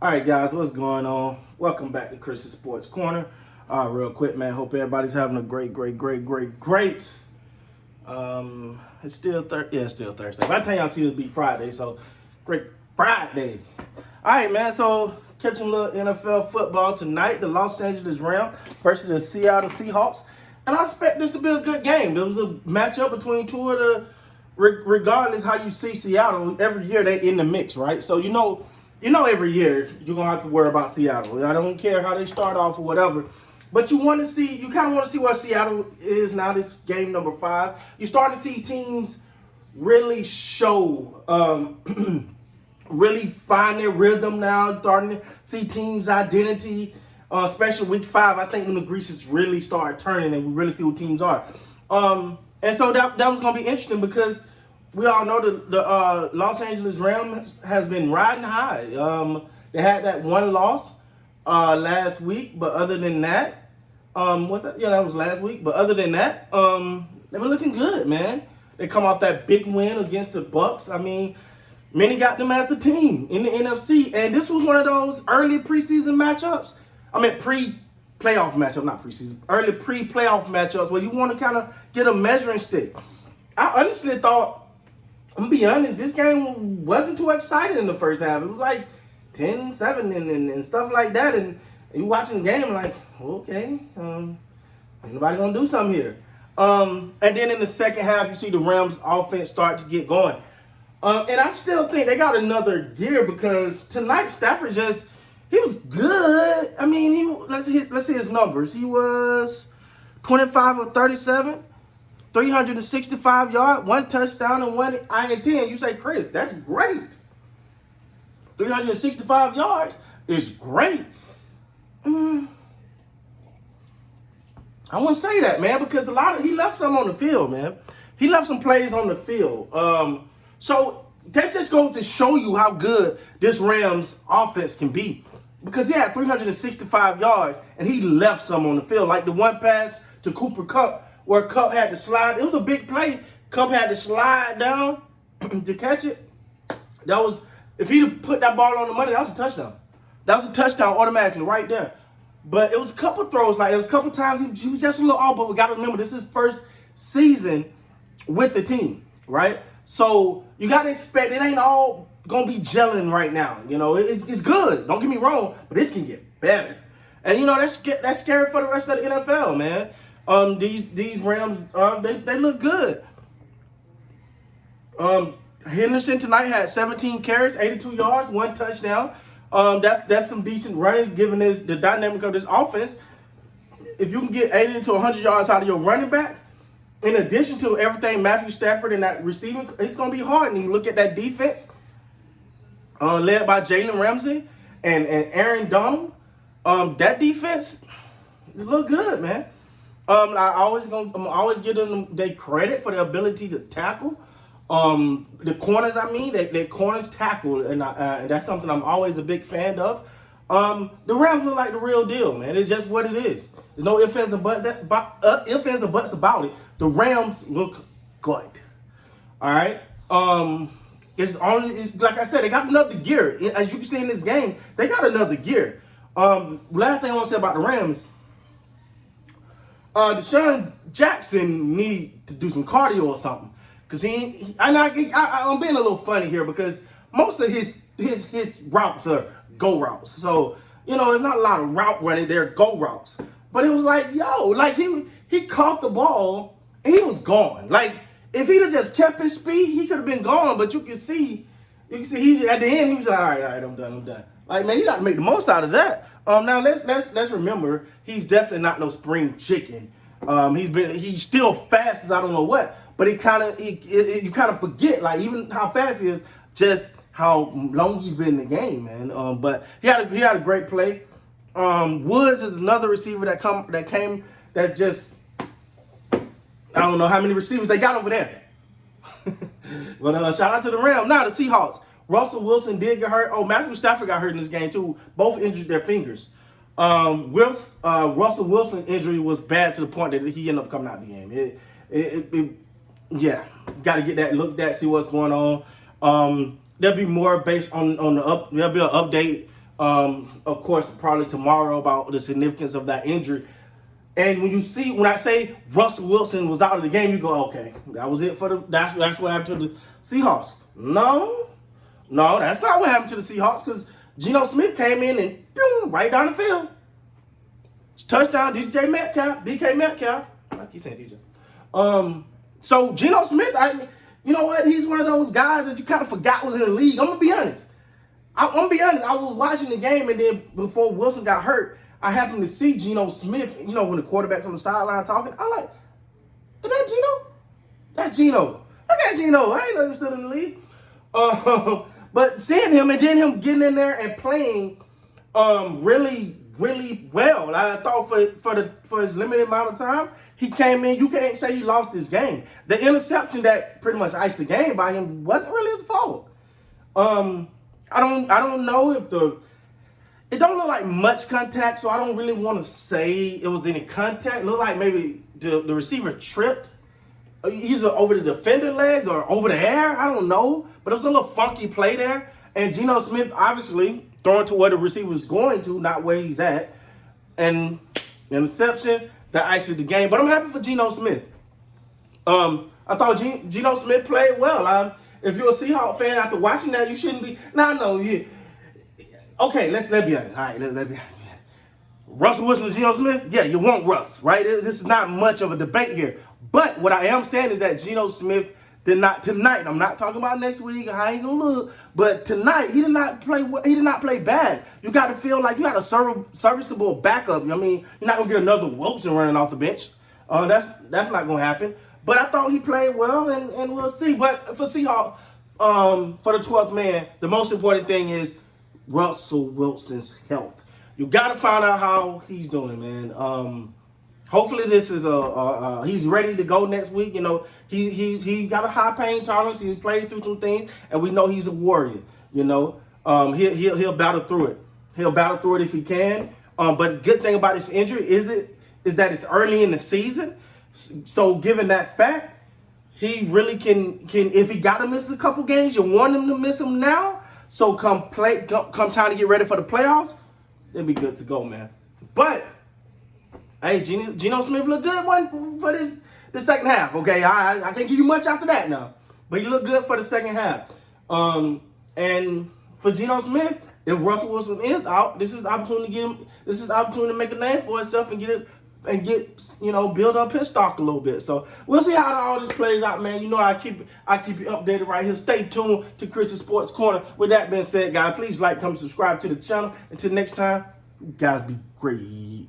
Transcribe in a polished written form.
All right, guys, what's going on? Welcome back to Chris's Sports Corner. Real quick, man. Hope everybody's having a great. It's still Thursday. Yeah, it's still Thursday. By the time y'all see it'll be Friday, so great Friday. All right, man. So catching a little NFL football tonight. The Los Angeles Rams versus the Seattle Seahawks, and I expect this to be a good game. There was a matchup between two of the. Regardless how you see Seattle, every year they in the mix, right? So every year you're gonna have to worry about Seattle. I don't care how they start off or whatever, but you kind of want to see where Seattle is now. This game number 5, you're starting to see teams really show, really find their rhythm now. Starting to see teams' identity, especially week 5. I think when the greases really start turning and we really see what teams are. And so that was gonna be interesting because we all know the Los Angeles Rams has been riding high. They had that one loss last week, but other than that, that was last week. But other than that, they've been looking good, man. They come off that big win against the Bucks. I mean, many got them as the team in the NFC, and this was one of those early preseason matchups. I mean, pre-playoff matchup, not preseason. Early pre-playoff matchups where you want to kind of get a measuring stick. I honestly thought, I'm going to be honest, this game wasn't too exciting in the first half. It was like 10-7 and stuff like that. And you watching the game like, okay, ain't nobody going to do something here. And then in the second half, you see the Rams offense start to get going. And I still think they got another gear because tonight Stafford he was good. I mean, let's see his numbers. He was 25 of 37. 365 yards, 1 touchdown, and 1 INT. You say, Chris, that's great. 365 yards is great. I wouldn't say that, man, because he left some on the field, man. He left some plays on the field. So that just goes to show you how good this Rams offense can be. Because he had 365 yards, and he left some on the field, like the one pass to Cooper Kupp, where Kupp had to slide. It was a big play. Kupp had to slide down to catch it. If he'd put that ball on the money, that was a touchdown. That was a touchdown automatically right there. But it was a couple throws, it was a couple times he was just a little off, but we got to remember this is his first season with the team, right? So you got to expect it ain't all going to be gelling right now. It's good. Don't get me wrong, but this can get better. And, that's scary for the rest of the NFL, man. These Rams, they look good. Henderson tonight had 17 carries, 82 yards, 1 touchdown. That's some decent running given the dynamic of this offense. If you can get 80 to 100 yards out of your running back, in addition to everything Matthew Stafford and that receiving, it's going to be hard. And you look at that defense, led by Jalen Ramsey and Aaron Donald. That defense look good, man. I'm always giving them their credit for their ability to tackle. The corners, their corners tackle, and that's something I'm always a big fan of. The Rams look like the real deal, man. It's just what it is. There's no ifs, ands, or buts about it. The Rams look good. All right. It's like I said, they got another gear. As you can see in this game, they got another gear. Last thing I want to say about the Rams. Deshaun Jackson need to do some cardio or something, cause I'm being a little funny here because most of his routes are go routes. So it's not a lot of route running. They're go routes. But it was like he caught the ball and he was gone. Like if he'd have just kept his speed, he could have been gone. But you can see he at the end he was like, all right, I'm done. Like, man, you got to make the most out of that. Now let's remember he's definitely not no spring chicken. He's still fast as I don't know what, but you kind of forget like even how fast he is, just how long he's been in the game, man. But he had a great play. Woods is another receiver that came that just I don't know how many receivers they got over there. But shout out to the Rams. Now the Seahawks. Russell Wilson did get hurt. Oh, Matthew Stafford got hurt in this game too. Both injured their fingers. Russell Wilson injury was bad to the point that he ended up coming out of the game. Got to get that looked at, see what's going on. There'll be more based on there'll be an update Of course, probably tomorrow about the significance of that injury. And when I say Russell Wilson was out of the game, you go, okay, that was it for that's what happened to the Seahawks. No, that's not what happened to the Seahawks, because Geno Smith came in and boom, right down the field. Touchdown, DK Metcalf. I keep saying DJ. So Geno Smith, you know what? He's one of those guys that you kind of forgot was in the league. I'm gonna be honest. I was watching the game, and then before Wilson got hurt, I happened to see Geno Smith. You know, when the quarterback's on the sideline talking, I'm like, is that Geno? That's Geno. Look at Geno. I ain't know he was still in the league. But seeing him and then him getting in there and playing really, really well. I thought for his limited amount of time, he came in. You can't say he lost this game. The interception that pretty much iced the game by him wasn't really his fault. I don't know if it don't look like much contact, so I don't really want to say it was any contact. It looked like maybe the receiver tripped, either over the defender legs or over the air. I don't know, but it was a little funky play there. And Geno Smith obviously throwing to where the receiver was going to, not where he's at. And interception that iced the game. But I'm happy for Geno Smith. I thought Geno Smith played well. If you're a Seahawks fan after watching that, you shouldn't be. Okay, let's be honest. All right, let's be honest. Russell Wilson and Geno Smith, yeah, you want Russ, right? This is not much of a debate here. But what I am saying is that Geno Smith did not tonight. I'm not talking about next week. I ain't gonna look. But tonight, he did not play bad. You got to feel like you got a serviceable backup. I mean, you're not gonna get another Wilson running off the bench. That's not gonna happen. But I thought he played well, and we'll see. But for Seahawks, for the 12th man, the most important thing is Russell Wilson's health. You got to find out how he's doing, man. Hopefully this is he's ready to go next week. You know, he got a high pain tolerance. He played through some things, and we know he's a warrior. You know, he'll battle through it. He'll battle through it if he can. But the good thing about this injury is that it's early in the season. So given that fact, he really can if he got to miss a couple games, you want him to miss them now. So come time to get ready for the playoffs, it'll be good to go, man. But hey, Geno Smith looked good one for the second half. Okay, I can't give you much after that now, but he looked good for the second half. And for Geno Smith, if Russell Wilson is out, this is opportunity to get him. This is opportunity to make a name for himself and get build up his stock a little bit. So we'll see how all this plays out, man. You know, I keep you updated right here. Stay tuned to Chris's Sports Corner. With that being said, guys, please like, comment, subscribe to the channel. Until next time, you guys be great.